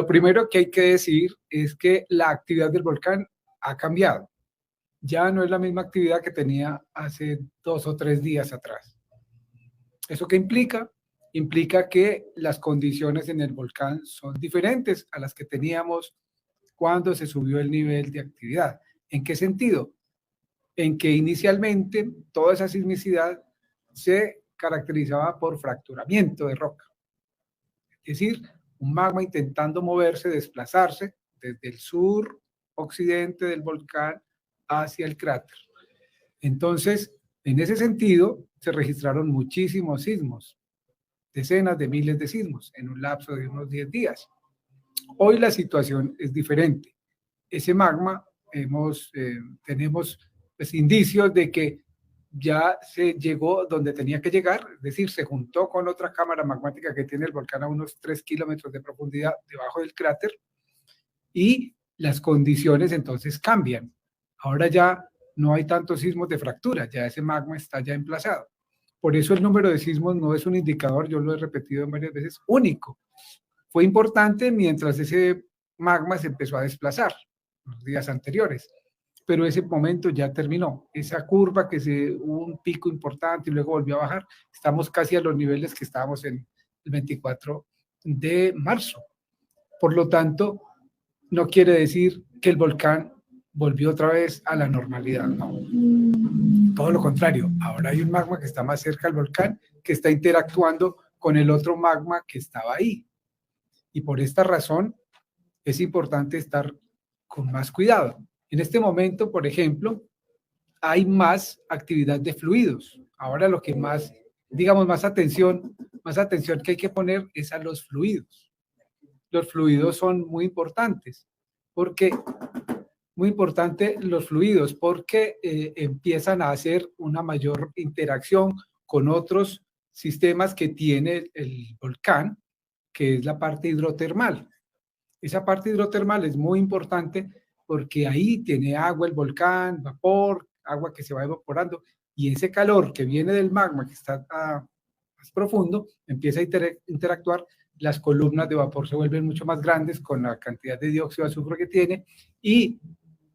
Lo primero que hay que decir es que la actividad del volcán ha cambiado. Ya no es la misma actividad que tenía hace 2 o 3 días atrás. ¿Eso qué implica? Implica que las condiciones en el volcán son diferentes a las que teníamos cuando se subió el nivel de actividad. ¿En qué sentido? En que inicialmente toda esa sismicidad se caracterizaba por fracturamiento de roca. Es decir, un magma intentando moverse, desplazarse desde el sur occidente del volcán hacia el cráter. Entonces, en ese sentido, se registraron muchísimos sismos, decenas de miles de sismos en un lapso de unos 10 días. Hoy la situación es diferente. Ese magma, tenemos pues, indicios de que ya se llegó donde tenía que llegar, es decir, se juntó con otra cámara magmática que tiene el volcán a unos 3 kilómetros de profundidad debajo del cráter y las condiciones entonces cambian. Ahora ya no hay tantos sismos de fractura, ya ese magma está ya emplazado. Por eso el número de sismos no es un indicador, yo lo he repetido varias veces, único. Fue importante mientras ese magma se empezó a desplazar los días anteriores, pero ese momento ya terminó. Esa curva hubo un pico importante y luego volvió a bajar, estamos casi a los niveles que estábamos en el 24 de marzo. Por lo tanto, no quiere decir que el volcán volvió otra vez a la normalidad, no. Todo lo contrario, ahora hay un magma que está más cerca del volcán, que está interactuando con el otro magma que estaba ahí. Y por esta razón es importante estar con más cuidado. En este momento, por ejemplo, hay más actividad de fluidos. Ahora lo que más, digamos, más atención que hay que poner es a los fluidos. Los fluidos son muy importantes, porque empiezan a hacer una mayor interacción con otros sistemas que tiene el volcán, que es la parte hidrotermal. Esa parte hidrotermal es muy importante porque ahí tiene agua el volcán, vapor, agua que se va evaporando, y ese calor que viene del magma que está más profundo empieza a interactuar, las columnas de vapor se vuelven mucho más grandes con la cantidad de dióxido de azufre que tiene, y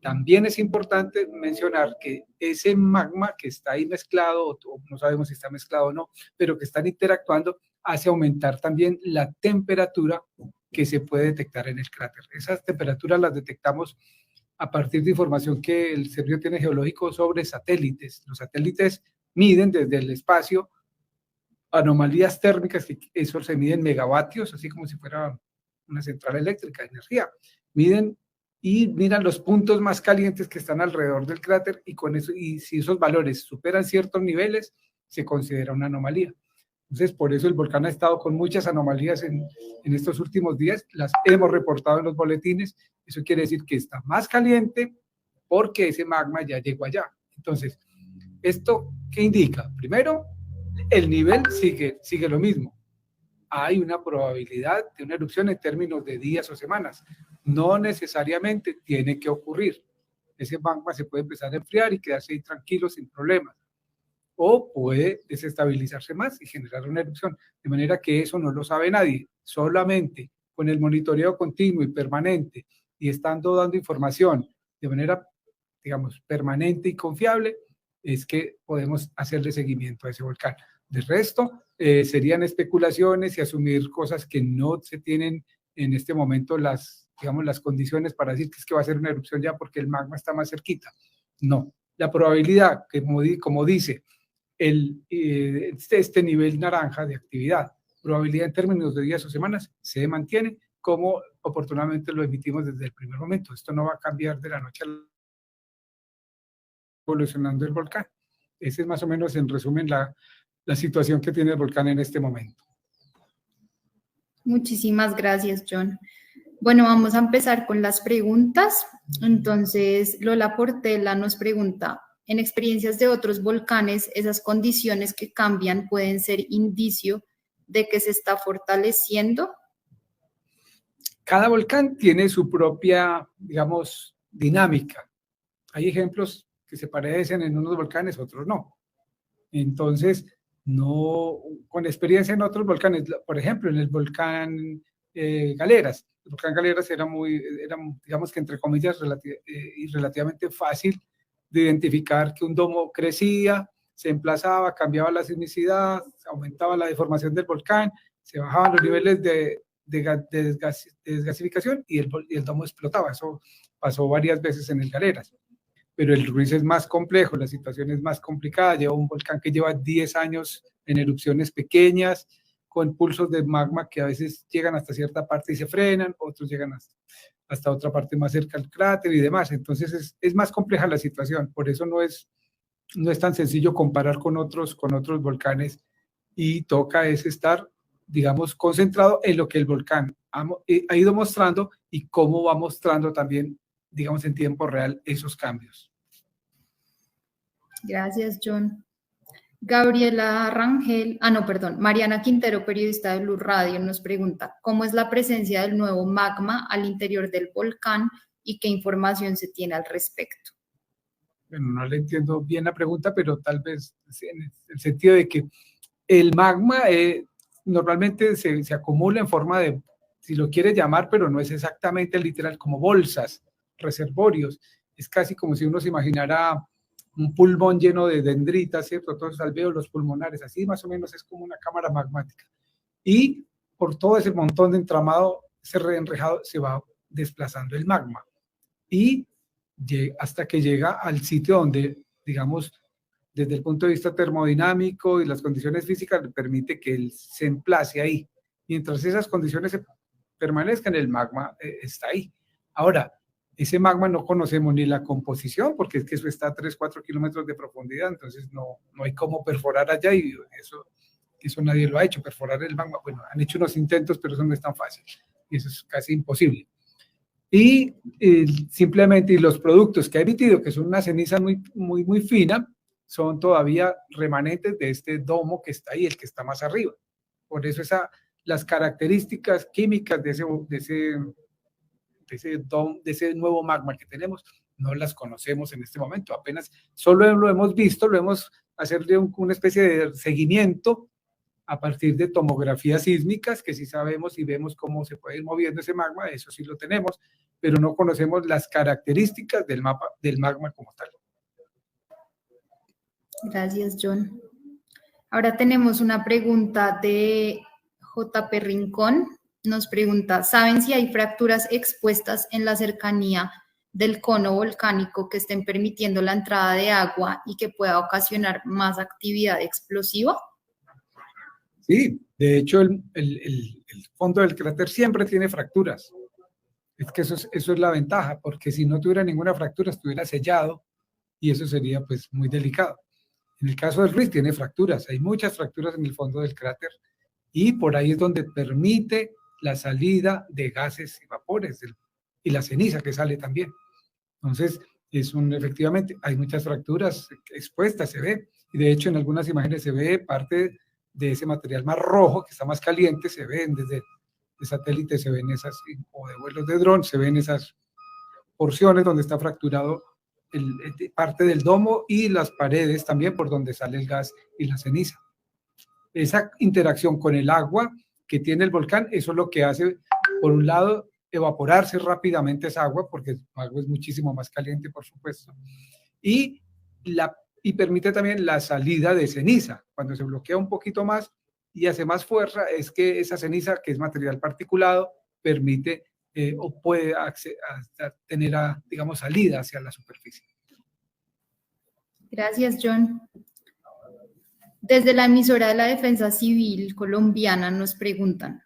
también es importante mencionar que ese magma que está ahí mezclado, o no sabemos si está mezclado o no, pero que están interactuando, hace aumentar también la temperatura que se puede detectar en el cráter. Esas temperaturas las detectamos a partir de información que el Servicio tiene geológico sobre satélites. Los satélites miden desde el espacio anomalías térmicas, que eso se mide en megavatios, así como si fuera una central eléctrica de energía. Miden y miran los puntos más calientes que están alrededor del cráter, y con eso, y si esos valores superan ciertos niveles, se considera una anomalía. Entonces, por eso el volcán ha estado con muchas anomalías en estos últimos días, las hemos reportado en los boletines. Eso quiere decir que está más caliente porque ese magma ya llegó allá. Entonces, ¿esto qué indica? Primero, el nivel sigue lo mismo. Hay una probabilidad de una erupción en términos de días o semanas. No necesariamente tiene que ocurrir. Ese magma se puede empezar a enfriar y quedarse ahí tranquilo sin problemas. O puede desestabilizarse más y generar una erupción. De manera que eso no lo sabe nadie. Solamente con el monitoreo continuo y permanente y estando dando información de manera, digamos, permanente y confiable, es que podemos hacerle seguimiento a ese volcán. De resto, serían especulaciones y asumir cosas que no se tienen en este momento las condiciones para decir que es que va a ser una erupción ya porque el magma está más cerquita. No, la probabilidad, que como dice este nivel naranja de actividad, probabilidad en términos de días o semanas, se mantiene como oportunamente lo emitimos desde el primer momento. Esto no va a cambiar de la noche a la evolucionando el volcán. Ese es más o menos, en resumen, la situación que tiene el volcán en este momento. Muchísimas gracias, John. Bueno, vamos a empezar con las preguntas. Entonces, Lola Portela nos pregunta, ¿en experiencias de otros volcanes, esas condiciones que cambian pueden ser indicio de que se está fortaleciendo? Cada volcán tiene su propia, digamos, dinámica. Hay ejemplos que se parecen en unos volcanes, otros no. Entonces, no, con experiencia en otros volcanes, por ejemplo, en el volcán Galeras. El volcán Galeras era digamos que entre comillas, relativamente fácil de identificar que un domo crecía, se emplazaba, cambiaba la sismicidad, aumentaba la deformación del volcán, se bajaban los niveles de desgasificación y el domo explotaba. Eso pasó varias veces en el Galeras. Pero el Ruiz es más complejo, la situación es más complicada. Lleva un volcán que lleva 10 años en erupciones pequeñas, con pulsos de magma que a veces llegan hasta cierta parte y se frenan, otros llegan hasta otra parte más cerca al cráter y demás. Entonces es más compleja la situación, por eso no es tan sencillo comparar con otros volcanes, y toca es estar, digamos, concentrado en lo que el volcán ha ido mostrando y cómo va mostrando también, digamos, en tiempo real esos cambios. Gracias, John. Gabriela Rangel, Mariana Quintero, periodista de Blue Radio, nos pregunta, ¿cómo es la presencia del nuevo magma al interior del volcán y qué información se tiene al respecto? Bueno, no le entiendo bien la pregunta, pero tal vez en el sentido de que el magma normalmente se acumula en forma de, si lo quiere llamar, pero no es exactamente literal, como bolsas, reservorios. Es casi como si uno se imaginara un pulmón lleno de dendritas, ¿cierto? Entonces alveolos, los pulmonares, así más o menos es como una cámara magmática. Y por todo ese montón de entramado, ese reenrejado, se va desplazando el magma. Y hasta que llega al sitio donde, digamos, desde el punto de vista termodinámico y las condiciones físicas, le permite que él se emplace ahí. Mientras esas condiciones permanezcan, el magma está ahí. Ahora, ese magma no conocemos ni la composición, porque es que eso está a 3-4 kilómetros de profundidad, entonces no hay cómo perforar allá, y eso nadie lo ha hecho, perforar el magma. Bueno, han hecho unos intentos, pero eso no es tan fácil, y eso es casi imposible. Y simplemente, y los productos que ha emitido, que son una ceniza muy fina, son todavía remanentes de este domo que está ahí, el que está más arriba. Por eso las características químicas de ese nuevo magma que tenemos, no las conocemos en este momento, apenas solo lo hemos visto, hacerle una especie de seguimiento a partir de tomografías sísmicas, que sí sabemos y vemos cómo se puede ir moviendo ese magma, eso sí lo tenemos, pero no conocemos las características del magma como tal. Gracias, John. Ahora tenemos una pregunta de JP Rincón. Nos pregunta, ¿saben si hay fracturas expuestas en la cercanía del cono volcánico que estén permitiendo la entrada de agua y que pueda ocasionar más actividad explosiva? Sí, de hecho el fondo del cráter siempre tiene fracturas. Es que eso es la ventaja, porque si no tuviera ninguna fractura estuviera sellado y eso sería pues muy delicado. En el caso del Ruiz tiene fracturas, hay muchas fracturas en el fondo del cráter, y por ahí es donde permite la salida de gases y vapores y la ceniza que sale también. Entonces, efectivamente, hay muchas fracturas expuestas, se ve, y de hecho en algunas imágenes se ve parte de ese material más rojo, que está más caliente, se ven desde de satélite, se ven esas, o de vuelos de dron, se ven esas porciones donde está fracturado parte del domo y las paredes también por donde sale el gas y la ceniza. Esa interacción con el agua que tiene el volcán, eso es lo que hace, por un lado, evaporarse rápidamente esa agua, porque el agua es muchísimo más caliente, por supuesto, y permite también la salida de ceniza. Cuando se bloquea un poquito más y hace más fuerza, es que esa ceniza, que es material particulado, permite o puede tener, digamos, salida hacia la superficie. Gracias, John. Desde la emisora de la Defensa Civil colombiana nos preguntan,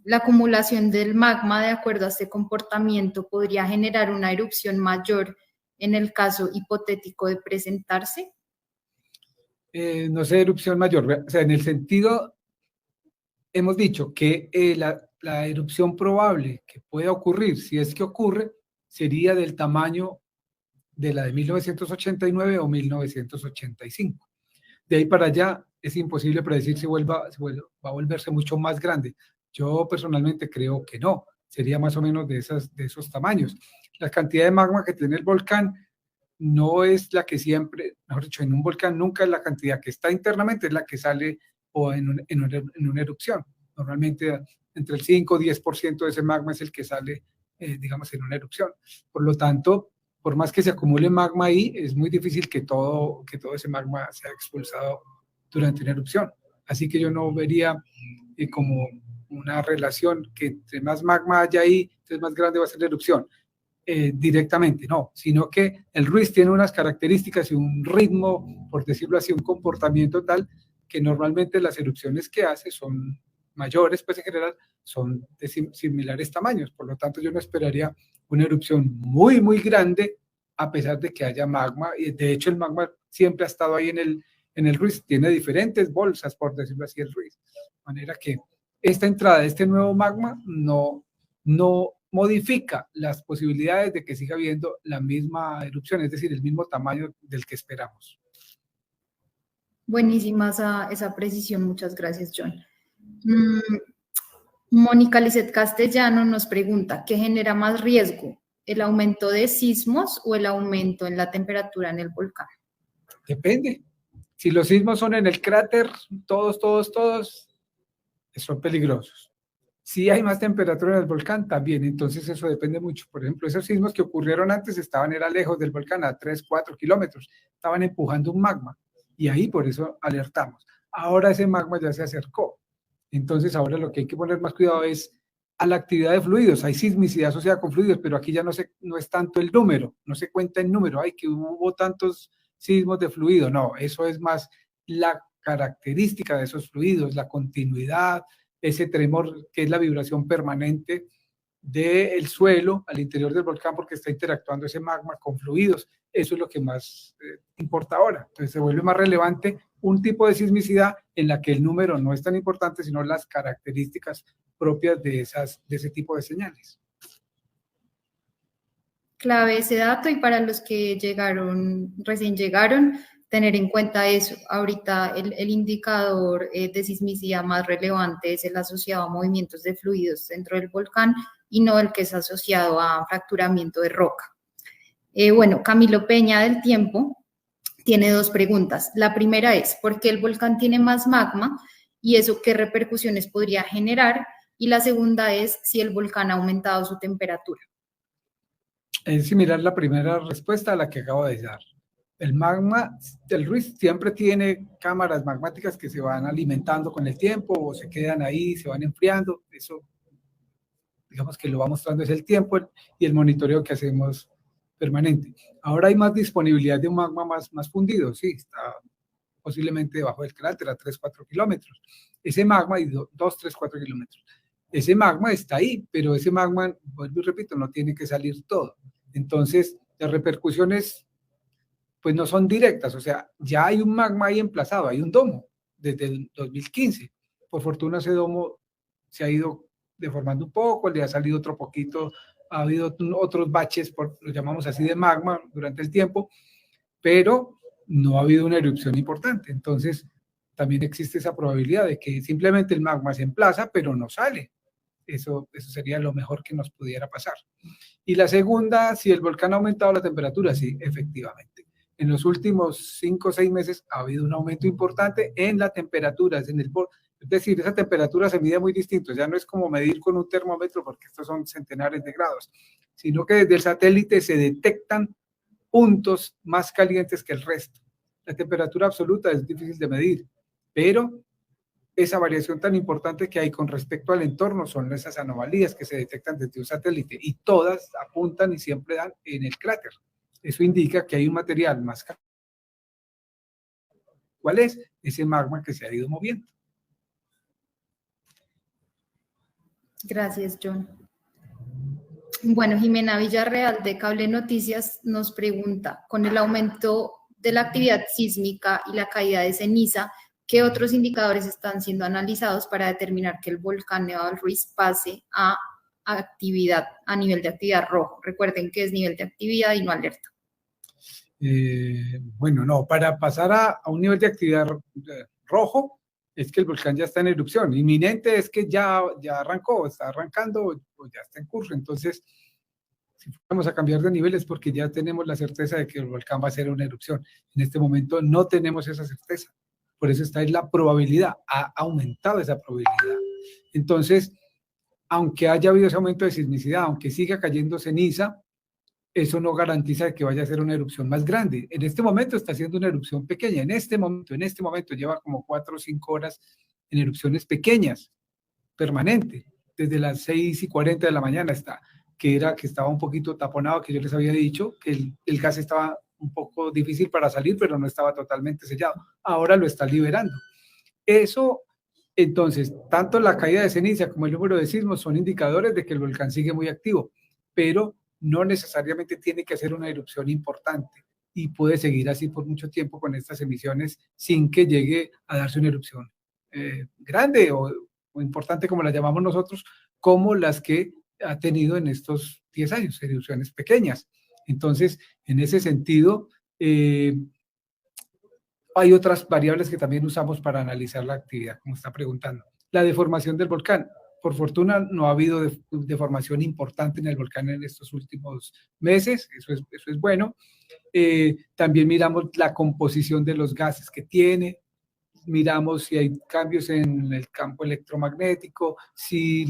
¿la acumulación del magma de acuerdo a este comportamiento podría generar una erupción mayor en el caso hipotético de presentarse? No sé, erupción mayor, o sea, en el sentido, hemos dicho que la erupción probable que pueda ocurrir, si es que ocurre, sería del tamaño de la de 1989 o 1985. De ahí para allá es imposible predecir si va a volverse mucho más grande. Yo personalmente creo que no, sería más o menos de esos tamaños. La cantidad de magma que tiene el volcán no es la que siempre, mejor dicho, en un volcán nunca es la cantidad que está internamente, es la que sale o en una erupción. Normalmente entre el 5 y 10% de ese magma es el que sale, digamos, en una erupción. Por lo tanto, por más que se acumule magma ahí, es muy difícil que todo ese magma sea expulsado durante una erupción. Así que yo no vería como una relación que entre más magma haya ahí, entonces más grande va a ser la erupción. Directamente, no, sino que el Ruiz tiene unas características y un ritmo, por decirlo así, un comportamiento tal que normalmente las erupciones que hace son mayores, pues en general son de similares tamaños, por lo tanto yo no esperaría una erupción muy, muy grande a pesar de que haya magma, y de hecho el magma siempre ha estado ahí en el Ruiz, tiene diferentes bolsas, por decirlo así, el Ruiz, de manera que esta entrada de este nuevo magma no modifica las posibilidades de que siga habiendo la misma erupción, es decir, el mismo tamaño del que esperamos. Buenísima esa precisión, muchas gracias, John. Mónica Lizeth Castellano nos pregunta, ¿qué genera más riesgo? ¿El aumento de sismos o el aumento en la temperatura en el volcán? Depende. Si los sismos son en el cráter, todos son peligrosos. Si hay más temperatura en el volcán, también, entonces eso depende mucho. Por ejemplo, esos sismos que ocurrieron antes era lejos del volcán, a 3, 4 kilómetros, estaban empujando un magma, y ahí por eso alertamos. Ahora ese magma ya se acercó, entonces ahora lo que hay que poner más cuidado es a la actividad de fluidos. Hay sismicidad asociada con fluidos, pero aquí ya no es tanto el número, no se cuenta el número, ay, que hubo tantos sismos de fluido, no, eso es más la característica de esos fluidos, la continuidad, ese tremor que es la vibración permanente del suelo al interior del volcán porque está interactuando ese magma con fluidos. Eso es lo que más importa ahora. Entonces se vuelve más relevante un tipo de sismicidad en la que el número no es tan importante, sino las características propias de ese tipo de señales. Clave ese dato, y para los que recién llegaron, tener en cuenta eso. Ahorita el indicador de sismicidad más relevante es el asociado a movimientos de fluidos dentro del volcán y no el que es asociado a fracturamiento de roca. Bueno, Camilo Peña del Tiempo tiene dos preguntas. La primera es, ¿por qué el volcán tiene más magma y eso qué repercusiones podría generar? Y la segunda es si el volcán ha aumentado su temperatura. Es similar la primera respuesta a la que acabo de dar. El magma del Ruiz siempre tiene cámaras magmáticas que se van alimentando con el tiempo o se quedan ahí, se van enfriando. Eso, digamos que lo va mostrando es el tiempo y el monitoreo que hacemos permanente. Ahora hay más disponibilidad de un magma más fundido, sí, está posiblemente debajo del cráter a 3, 4 kilómetros. Ese magma, y 2, 3, 4 kilómetros. Ese magma está ahí, pero ese magma, vuelvo y repito, no tiene que salir todo. Entonces, las repercusiones pues no son directas, o sea, ya hay un magma ahí emplazado, hay un domo desde el 2015. Por fortuna ese domo se ha ido deformando un poco, le ha salido otro poquito, ha habido otros baches, lo llamamos así, de magma durante el tiempo, pero no ha habido una erupción importante. Entonces, también existe esa probabilidad de que simplemente el magma se emplaza, pero no sale. Eso sería lo mejor que nos pudiera pasar. Y la segunda, si el volcán ha aumentado la temperatura, sí, efectivamente. En los últimos 5 o 6 meses ha habido un aumento importante en la temperatura, es decir, esa temperatura se mide muy distinto, ya no es como medir con un termómetro, porque estos son centenares de grados, sino que desde el satélite se detectan puntos más calientes que el resto. La temperatura absoluta es difícil de medir, pero esa variación tan importante que hay con respecto al entorno son esas anomalías que se detectan desde un satélite y todas apuntan y siempre dan en el cráter. Eso indica que hay un material más caliente. ¿Cuál es? Ese magma que se ha ido moviendo. Gracias, John. Bueno, Jimena Villarreal de Cable Noticias nos pregunta, con el aumento de la actividad sísmica y la caída de ceniza, ¿qué otros indicadores están siendo analizados para determinar que el volcán Nevado del Ruiz pase a nivel de actividad rojo? Recuerden que es nivel de actividad y no alerta. Bueno, no, para pasar a un nivel de actividad rojo es que el volcán ya está en erupción. Inminente es que ya arrancó, está arrancando o ya está en curso. Entonces, si vamos a cambiar de nivel es porque ya tenemos la certeza de que el volcán va a hacer una erupción. En este momento no tenemos esa certeza. Por eso está en la probabilidad, ha aumentado esa probabilidad. Entonces, aunque haya habido ese aumento de sismicidad, aunque siga cayendo ceniza, eso no garantiza que vaya a ser una erupción más grande. En este momento está haciendo una erupción pequeña, en este momento lleva como 4 o 5 horas en erupciones pequeñas, permanente, desde las 6:40 de la mañana está, que estaba un poquito taponado, que yo les había dicho, que el gas estaba un poco difícil para salir, pero no estaba totalmente sellado. Ahora lo está liberando. Eso, entonces, tanto la caída de ceniza como el número de sismos son indicadores de que el volcán sigue muy activo, pero no necesariamente tiene que hacer una erupción importante y puede seguir así por mucho tiempo con estas emisiones sin que llegue a darse una erupción grande o importante como la llamamos nosotros, como las que ha tenido en estos 10 años, erupciones pequeñas. Entonces, en ese sentido, hay otras variables que también usamos para analizar la actividad, como está preguntando. La deformación del volcán. Por fortuna, no ha habido deformación importante en el volcán en estos últimos meses, eso es bueno. También miramos la composición de los gases que tiene, miramos si hay cambios en el campo electromagnético, si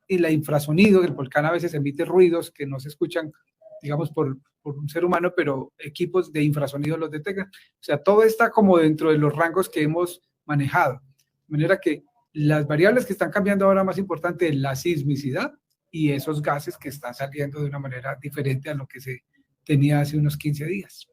la infrasonido, el volcán a veces emite ruidos que no se escuchan, digamos, por un ser humano, pero equipos de infrasonido los detectan. O sea, todo está como dentro de los rangos que hemos manejado. De manera que las variables que están cambiando ahora más importante es la sismicidad y esos gases que están saliendo de una manera diferente a lo que se tenía hace unos 15 días.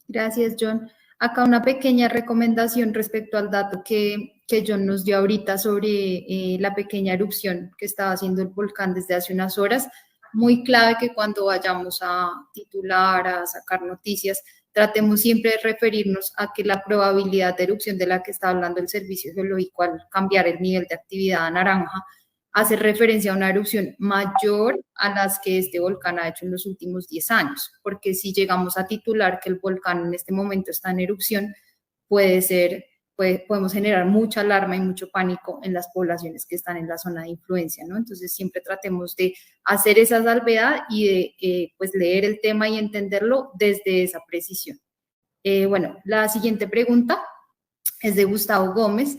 Gracias, John. Acá una pequeña recomendación respecto al dato que John nos dio ahorita sobre la pequeña erupción que estaba haciendo el volcán desde hace unas horas. Muy clave que cuando vayamos a titular, a sacar noticias, tratemos siempre de referirnos a que la probabilidad de erupción de la que está hablando el Servicio Geológico al cambiar el nivel de actividad a naranja hace referencia a una erupción mayor a las que este volcán ha hecho en los últimos 10 años, porque si llegamos a titular que el volcán en este momento está en erupción, podemos generar mucha alarma y mucho pánico en las poblaciones que están en la zona de influencia, ¿no? Entonces siempre tratemos de hacer esa salvedad y de pues leer el tema y entenderlo desde esa precisión. Bueno, la siguiente pregunta es de Gustavo Gómez.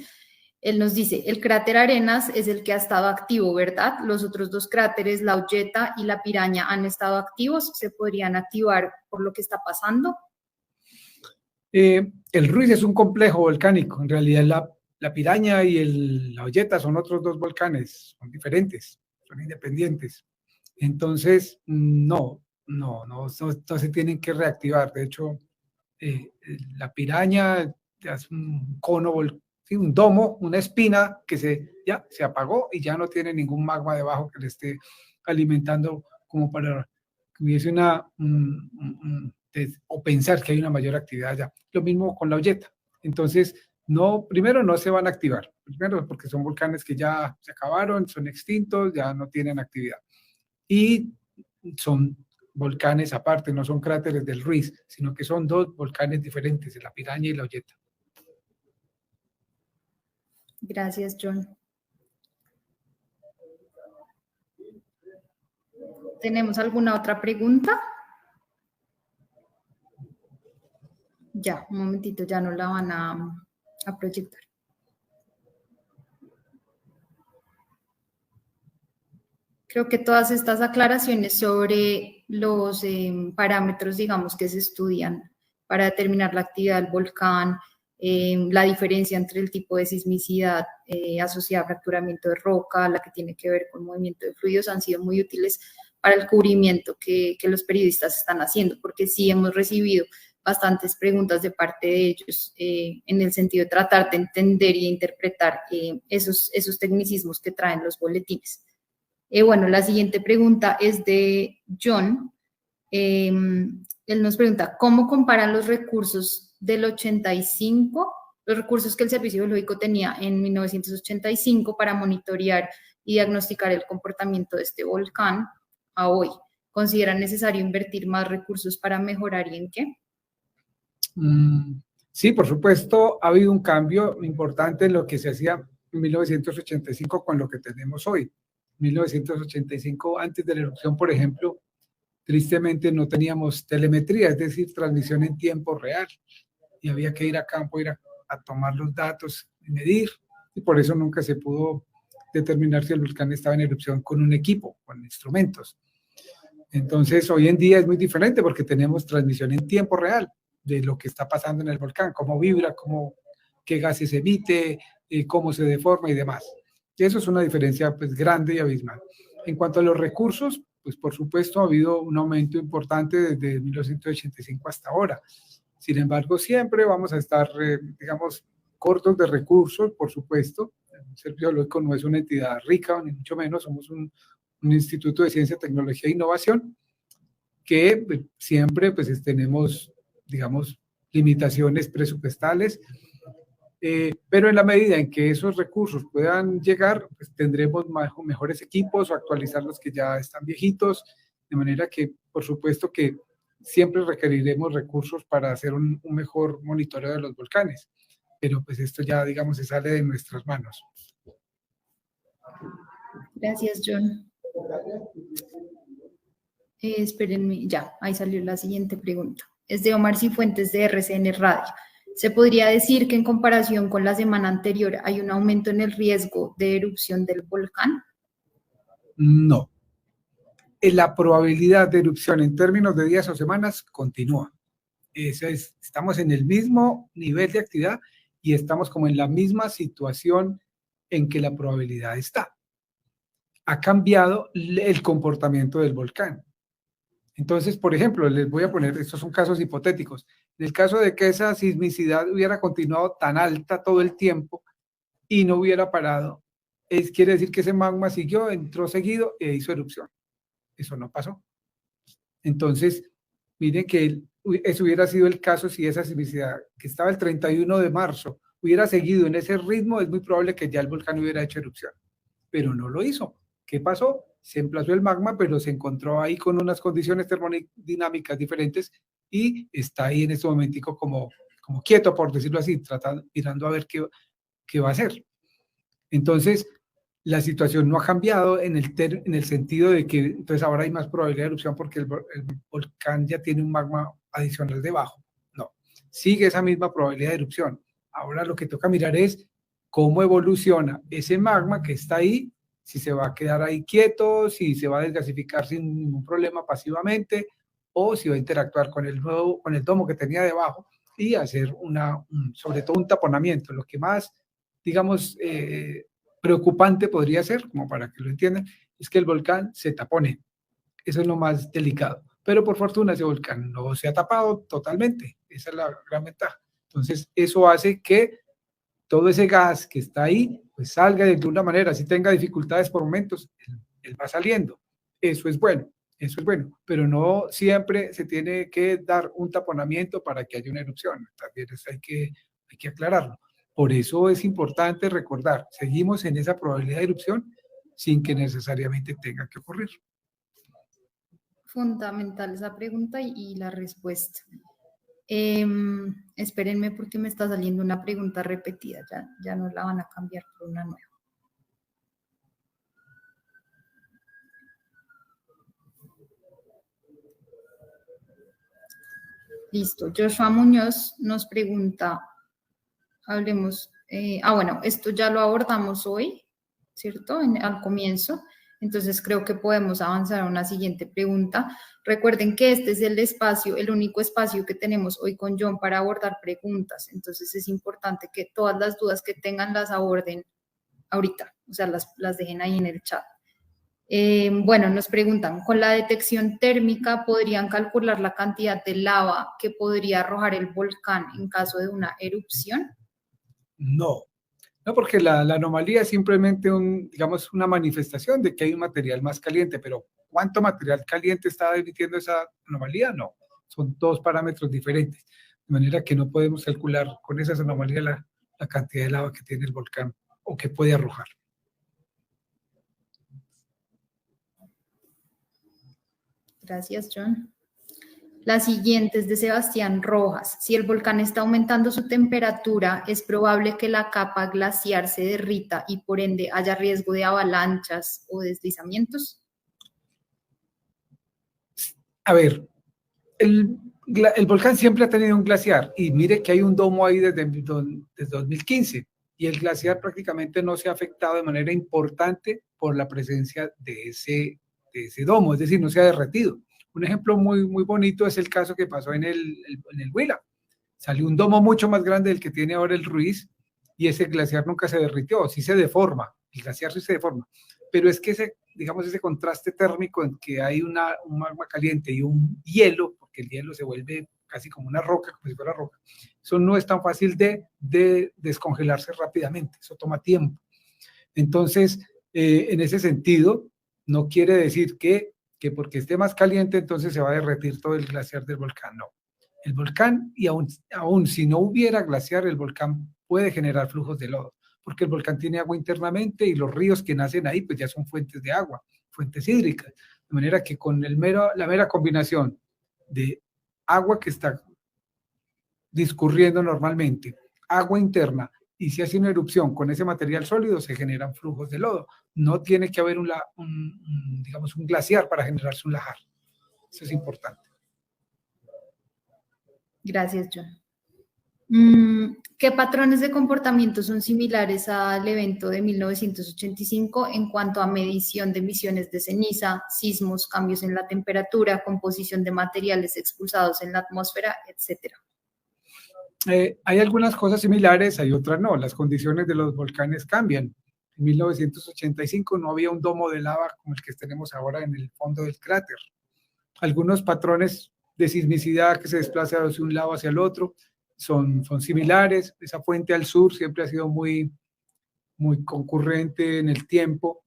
Él nos dice, el cráter Arenas es el que ha estado activo, ¿verdad? Los otros dos cráteres, la Olleta y la Piraña, ¿han estado activos? ¿Se podrían activar por lo que está pasando? El Ruiz es un complejo volcánico. En realidad la Piraña y la Olleta son otros dos volcanes, son diferentes, son independientes. Entonces, no se tienen que reactivar. De hecho, la Piraña es un cono volcánico, un domo, una espina que se apagó y ya no tiene ningún magma debajo que le esté alimentando como para que hubiese o pensar que hay una mayor actividad allá. Lo mismo con la Olleta. Entonces, primero no se van a activar, primero porque son volcanes que ya se acabaron, son extintos, ya no tienen actividad. Y son volcanes aparte, no son cráteres del Ruiz, sino que son dos volcanes diferentes, la Piraña y la Olleta. Gracias, John. ¿Tenemos alguna otra pregunta? Ya, un momentito, ya no la van a proyectar. Creo que todas estas aclaraciones sobre los parámetros, digamos, que se estudian para determinar la actividad del volcán, la diferencia entre el tipo de sismicidad asociada a fracturamiento de roca, la que tiene que ver con movimiento de fluidos, han sido muy útiles para el cubrimiento que los periodistas están haciendo, porque sí hemos recibido bastantes preguntas de parte de ellos en el sentido de tratar de entender y interpretar esos tecnicismos que traen los boletines. Bueno, la siguiente pregunta es de John. Él nos pregunta, ¿cómo comparan los recursos del 85, los recursos que el Servicio Geológico tenía en 1985 para monitorear y diagnosticar el comportamiento de este volcán a hoy? ¿Consideran necesario invertir más recursos para mejorar y en qué? Sí, por supuesto, ha habido un cambio importante en lo que se hacía en 1985 con lo que tenemos hoy. 1985, antes de la erupción, por ejemplo, tristemente no teníamos telemetría, es decir, transmisión en tiempo real. Y había que ir a campo, ir a tomar los datos y medir. Y por eso nunca se pudo determinar si el volcán estaba en erupción con un equipo, con instrumentos. Entonces, hoy en día es muy diferente porque tenemos transmisión en tiempo real de lo que está pasando en el volcán, cómo vibra, qué gases emite, cómo se deforma y demás. Y eso es una diferencia pues grande y abismal. En cuanto a los recursos, pues por supuesto ha habido un aumento importante desde 1985 hasta ahora. Sin embargo, siempre vamos a estar, digamos, cortos de recursos, por supuesto. El Servicio Geológico no es una entidad rica, ni mucho menos, somos un instituto de ciencia, tecnología e innovación que pues, siempre pues, tenemos, digamos, limitaciones presupuestales, pero en la medida en que esos recursos puedan llegar, pues tendremos mejores equipos o actualizar los que ya están viejitos, de manera que, por supuesto que siempre requeriremos recursos para hacer un mejor monitoreo de los volcanes, pero pues esto ya, digamos, se sale de nuestras manos. Gracias, John. Espérenme, ya, ahí salió la siguiente pregunta. Es de Omar Cifuentes de RCN Radio. ¿Se podría decir que en comparación con la semana anterior hay un aumento en el riesgo de erupción del volcán? No. La probabilidad de erupción en términos de días o semanas continúa. Estamos en el mismo nivel de actividad y estamos como en la misma situación en que la probabilidad está. Ha cambiado el comportamiento del volcán. Entonces, por ejemplo, les voy a poner, estos son casos hipotéticos. En el caso de que esa sismicidad hubiera continuado tan alta todo el tiempo y no hubiera parado, quiere decir que ese magma siguió, entró seguido e hizo erupción. Eso no pasó. Entonces, miren que eso hubiera sido el caso si esa sismicidad que estaba el 31 de marzo hubiera seguido en ese ritmo, es muy probable que ya el volcán hubiera hecho erupción, pero no lo hizo. ¿Qué pasó? Se emplazó el magma, pero se encontró ahí con unas condiciones termodinámicas diferentes y está ahí en este momentico como quieto, por decirlo así, mirando a ver qué va a hacer. Entonces, la situación no ha cambiado en el sentido de que entonces ahora hay más probabilidad de erupción porque el volcán ya tiene un magma adicional debajo. No, sigue esa misma probabilidad de erupción. Ahora lo que toca mirar es cómo evoluciona ese magma que está ahí, si se va a quedar ahí quieto, si se va a desgasificar sin ningún problema pasivamente, o si va a interactuar con el domo que tenía debajo y hacer sobre todo un taponamiento. Lo que más, digamos, preocupante podría ser, como para que lo entiendan, es que el volcán se tapone. Eso es lo más delicado. Pero por fortuna ese volcán no se ha tapado totalmente. Esa es la gran ventaja. Entonces, eso hace que todo ese gas que está ahí, pues salga de alguna manera. Si tenga dificultades por momentos, él va saliendo. Eso es bueno, pero no siempre se tiene que dar un taponamiento para que haya una erupción. También eso hay que aclararlo. Por eso es importante recordar, seguimos en esa probabilidad de erupción sin que necesariamente tenga que ocurrir. Fundamental esa pregunta y la respuesta. Espérenme porque me está saliendo una pregunta repetida, ya no la van a cambiar por una nueva. Listo, Joshua Muñoz nos pregunta, hablemos, bueno, esto ya lo abordamos hoy, ¿cierto? Al comienzo. Entonces creo que podemos avanzar a una siguiente pregunta. Recuerden que este es el único espacio que tenemos hoy con John para abordar preguntas. Entonces es importante que todas las dudas que tengan las aborden ahorita, o sea, las dejen ahí en el chat. Bueno, nos preguntan, ¿con la detección térmica podrían calcular la cantidad de lava que podría arrojar el volcán en caso de una erupción? No, porque la anomalía es simplemente digamos, una manifestación de que hay un material más caliente, pero ¿cuánto material caliente está emitiendo esa anomalía? No, son dos parámetros diferentes, de manera que no podemos calcular con esas anomalías la cantidad de lava que tiene el volcán o que puede arrojar. Gracias, John. La siguiente es de Sebastián Rojas. Si el volcán está aumentando su temperatura, ¿es probable que la capa glaciar se derrita y por ende haya riesgo de avalanchas o deslizamientos? A ver, el volcán siempre ha tenido un glaciar y mire que hay un domo ahí desde 2015. y el glaciar prácticamente no se ha afectado de manera importante por la presencia de ese domo, es decir, no se ha derretido. Un ejemplo muy, muy bonito es el caso que pasó en el Huila. Salió un domo mucho más grande del que tiene ahora el Ruiz y ese glaciar nunca se derritió, sí se deforma, el glaciar sí se deforma, pero es que ese contraste térmico en que hay un magma caliente y un hielo, porque el hielo se vuelve casi como una roca, como si fuera roca, eso no es tan fácil de descongelarse rápidamente, eso toma tiempo. Entonces, en ese sentido, no quiere decir que porque esté más caliente, entonces se va a derretir todo el glaciar del volcán, no. El volcán, y aún si no hubiera glaciar, el volcán puede generar flujos de lodo, porque el volcán tiene agua internamente y los ríos que nacen ahí, pues ya son fuentes de agua, fuentes hídricas. De manera que con la mera combinación de agua que está discurriendo normalmente, agua interna, y si hace una erupción con ese material sólido, se generan flujos de lodo. No tiene que haber digamos, un glaciar para generarse un lajar. Eso es importante. Gracias, John. ¿Qué patrones de comportamiento son similares al evento de 1985 en cuanto a medición de emisiones de ceniza, sismos, cambios en la temperatura, composición de materiales expulsados en la atmósfera, etcétera? Hay algunas cosas similares, hay otras no. Las condiciones de los volcanes cambian. En 1985 no había un domo de lava como el que tenemos ahora en el fondo del cráter. Algunos patrones de sismicidad que se desplaza de un lado hacia el otro son similares. Esa fuente al sur siempre ha sido muy, muy concurrente en el tiempo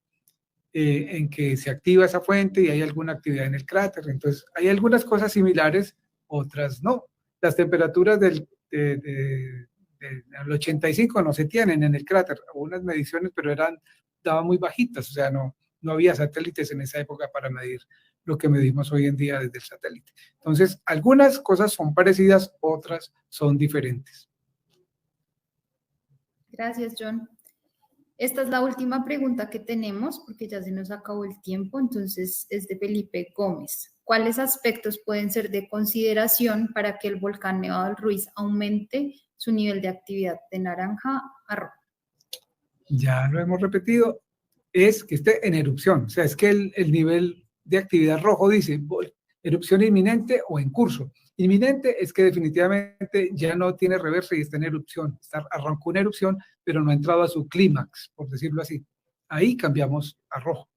en que se activa esa fuente y hay alguna actividad en el cráter. Entonces, hay algunas cosas similares, otras no. Las temperaturas del 85 no se tienen en el cráter. Hubo unas mediciones, pero daban muy bajitas, o sea, no había satélites en esa época para medir lo que medimos hoy en día desde el satélite. Entonces, algunas cosas son parecidas, otras son diferentes. Gracias, John. Esta es la última pregunta que tenemos porque ya se nos acabó el tiempo, entonces es de Felipe Gómez. ¿Cuáles aspectos pueden ser de consideración para que el volcán Nevado del Ruiz aumente su nivel de actividad de naranja a rojo? Ya lo hemos repetido, es que esté en erupción, o sea, es que el nivel de actividad rojo dice erupción inminente o en curso. Inminente es que definitivamente ya no tiene reversa y está en erupción, arrancó una erupción, pero no ha entrado a su clímax, por decirlo así. Ahí cambiamos a rojo.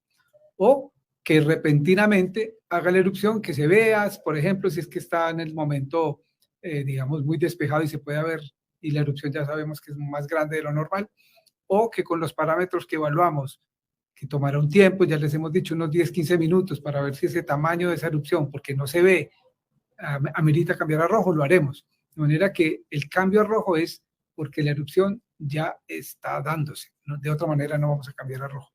O que repentinamente haga la erupción, que se vea, por ejemplo, si es que está en el momento, digamos, muy despejado y se puede ver, y la erupción ya sabemos que es más grande de lo normal, o que con los parámetros que evaluamos, que tomará un tiempo, ya les hemos dicho unos 10-15 minutos para ver si ese tamaño de esa erupción, porque no se ve, amerita cambiar a rojo, lo haremos. De manera que el cambio a rojo es porque la erupción ya está dándose, ¿no? De otra manera no vamos a cambiar a rojo.